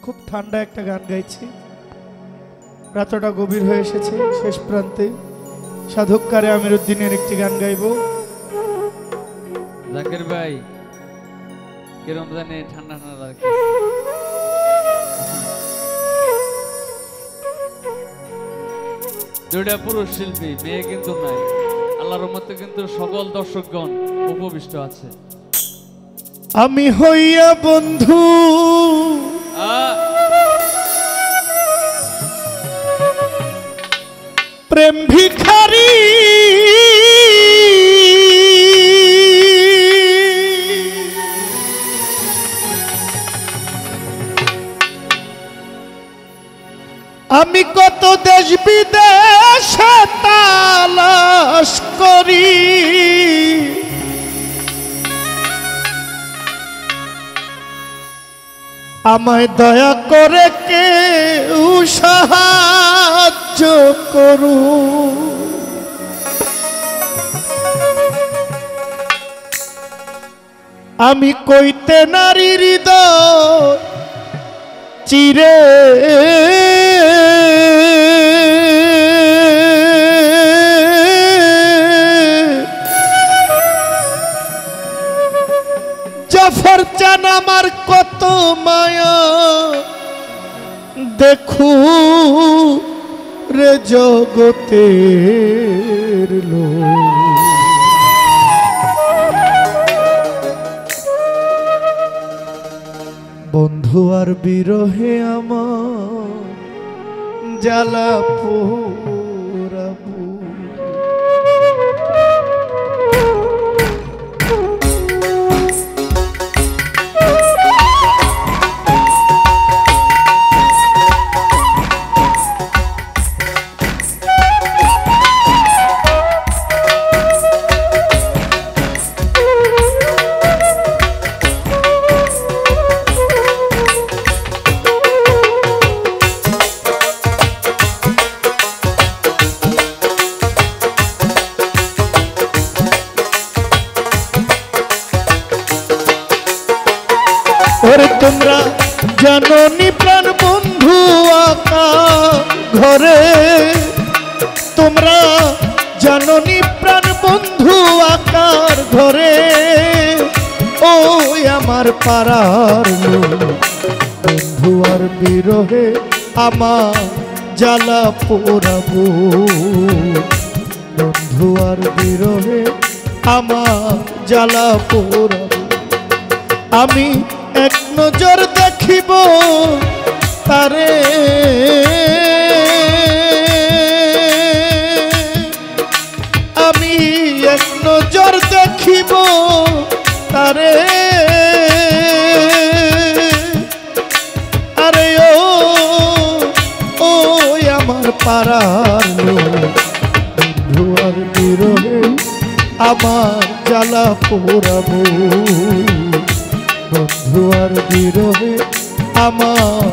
খুব ঠান্ডা একটা গান গাইছি। রাতটা গভীর হয়ে এসেছে, শেষ প্রান্তে সাধককারে আমিরউদ্দিনের একটি গান গাইব। জাকির ভাই কিরম জানি ঠান্ডা ঠান্ডা লাগে। দুইটা পুরুষ শিল্পী, মেয়ে কিন্তু নাই। আল্লাহর রহমতে কিন্তু সকল দর্শকগণ উপবিষ্ট আছে। আমি হইয়া বন্ধু প্রেম ভিখারি, আমি কত দেশ বিদেশে তালাশ করি, আমায় দয়া করে কেউ সাহায্য করু। আমি কইতে নারী হৃদয় চিরে জাফর চান আমার কত মায়া দেখু রে জগতের লোক। বন্ধু আর বিরহে আমার জ্বালা পোড়াবো। ওরে তোমরা জাননি প্রাণ বন্ধু আকা ঘরে, তোমরা জাননি প্রাণ বন্ধু আকার ঘরে, ওই আমার পাড়ার বন্ধু আর বিরহে আমার জ্বালা পোড়াবো। বন্ধু আর বিরহে আমার জ্বালা পোড়াবো। আমি এক নজর দেখিব তারে, আমি এক নজর দেখিব তারে, আরে ও আমার পাড়ার বন্ধু আর বিরহে আমার জ্বালা পোড়াবো। বন্ধু আর বিরহে আমার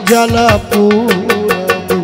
জ্বালা পোড়াবো।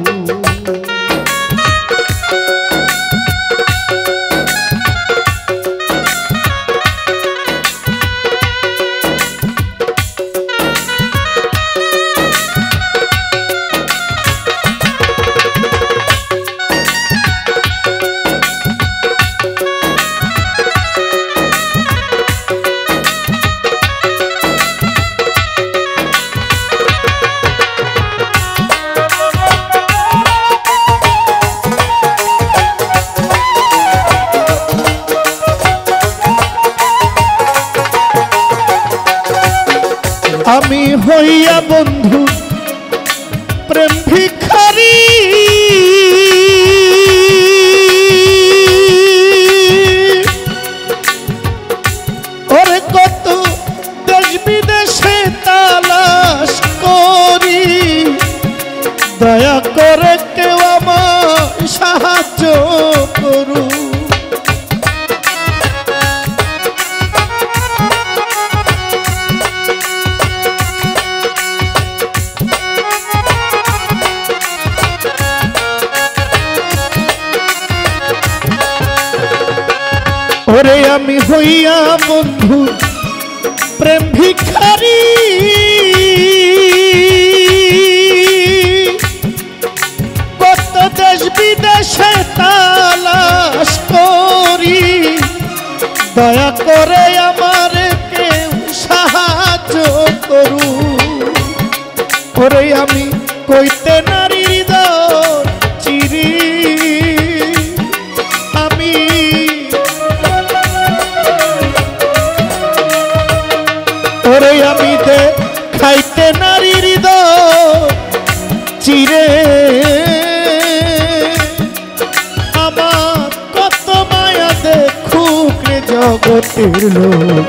আমি হইয়া বন্ধু প্রেম ভিখারি, ওরে কত দেশ বিদেশে তালাশ করি, দয়া করে কেউ আমায় সাহায্য করু। ওরে আমি হইয়া বন্ধু প্রেম ভিখারি, ওরে আমার কেউ সাহায্য করু, ওরে আমি কইতে নারী হৃদয় চিরি, আমি ওরে আমি দেখাইতে নারী হৃদয় চিরে, আমার কত মায়া দেখুক রে জগতের লোক,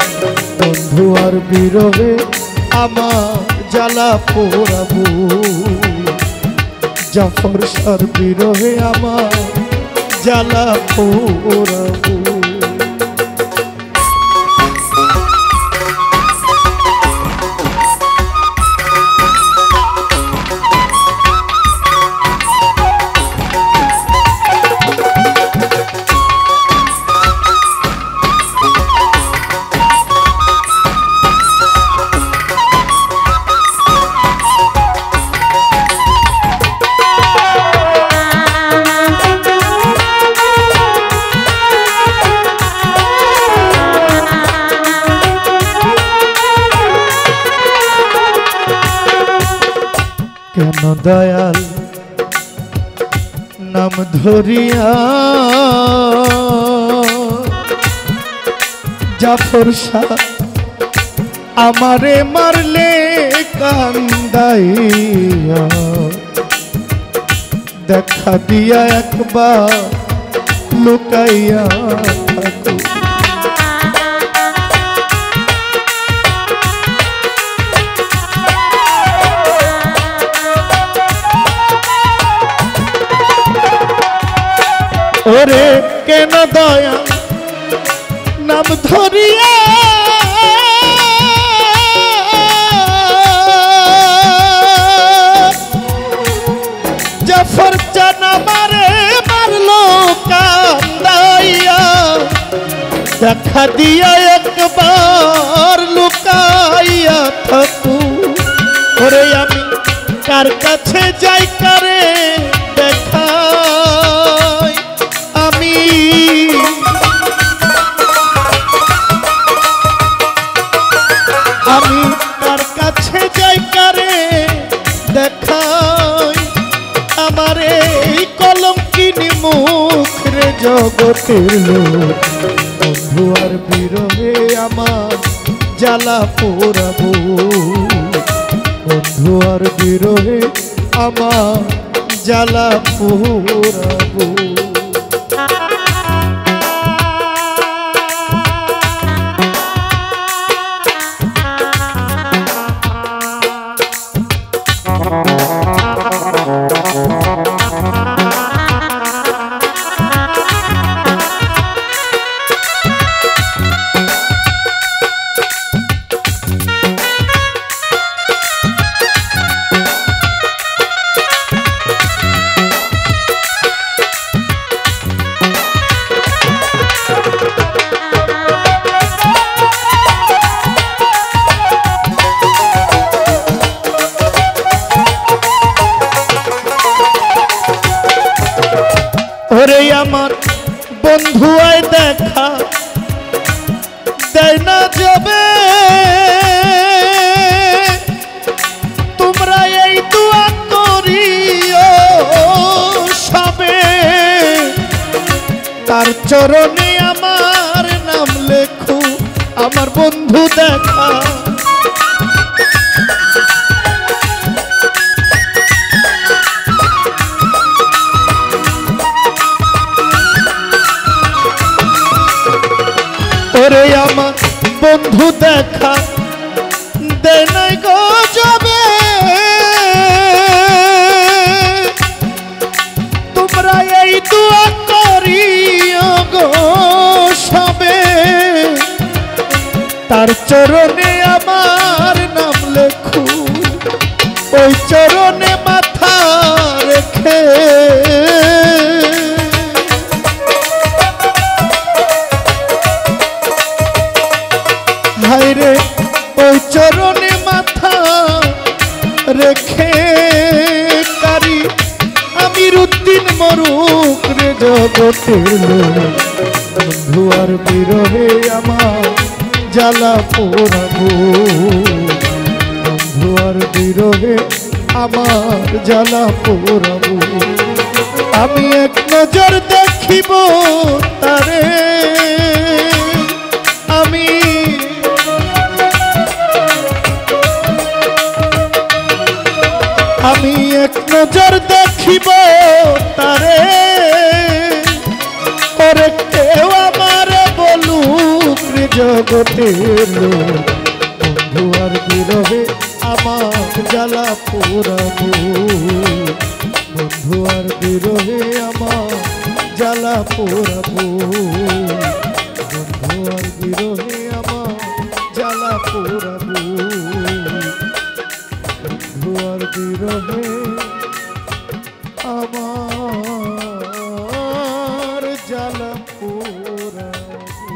বন্ধু আর বিরহে আমার জ্বালা পোড়াবো, জাফর শাহর বিরহে আমার জ্বালা পোড়াবো। কেন দয়াল নাম ধরিয়া জাফর শাহ আমারে মারলে কান্দাইয়া, দেখা দিয়া একবার লুকাইয়া থাকো, ওরে কেন দয়া নাম ধরিয়া জাফর জানা মারে মারলো কান্দাইয়া, দেখা দিয়া একবার লুকাইয়া থাকু, ওরে আমি কার কাছে যাই কারে দেখাই, আমি তার কাছে যাই কারে দেখাই, আমার এই কলঙ্কিনী মুখ রে জগতের লোক, বন্ধু আর বিরহে আমার জ্বালা পোড়াবো, বন্ধু আর বিরহে আমার জ্বালা পোড়াবো। ওরে আমার বন্ধু আয় দেখা দেয় না যাবে, তোমরা এই দোয়া করিও সবে, তার চরণে আমার নাম লেখো, আমার বন্ধু দেখা ওরে আমার বন্ধু দেখা দে নাই গো যাবে, তোমরা এই দোয়া করিও গো সবে, তার চরণে আমার নাম লেখো, ওই চরণে মাথা রেখে হায়রে ওই চরণে মাথা রেখে কারি আমির উদ্দিন মরুক রে জগতের লোক, বন্ধু বন্ধু আর বিরহে আমার জ্বালা পোড়াবো, বন্ধু আর বিরহে আমার জ্বালা পোড়াবো। আমি এক নজর দেখিব তারে, আমি এক নজর দেখিব তারে, ওরে কেউ আমারে বলুক জগতের লোক, বন্ধু আর বিরহে আমার জ্বালা পোড়াবো, বন্ধু আর বিরহে আমার জ্বালা পোড়াবো, বন্ধু আর বিরহে আমার জ্বালা পোড়াবো, বন্ধু আর বিরহে আমার জ্বালা পোড়াবো।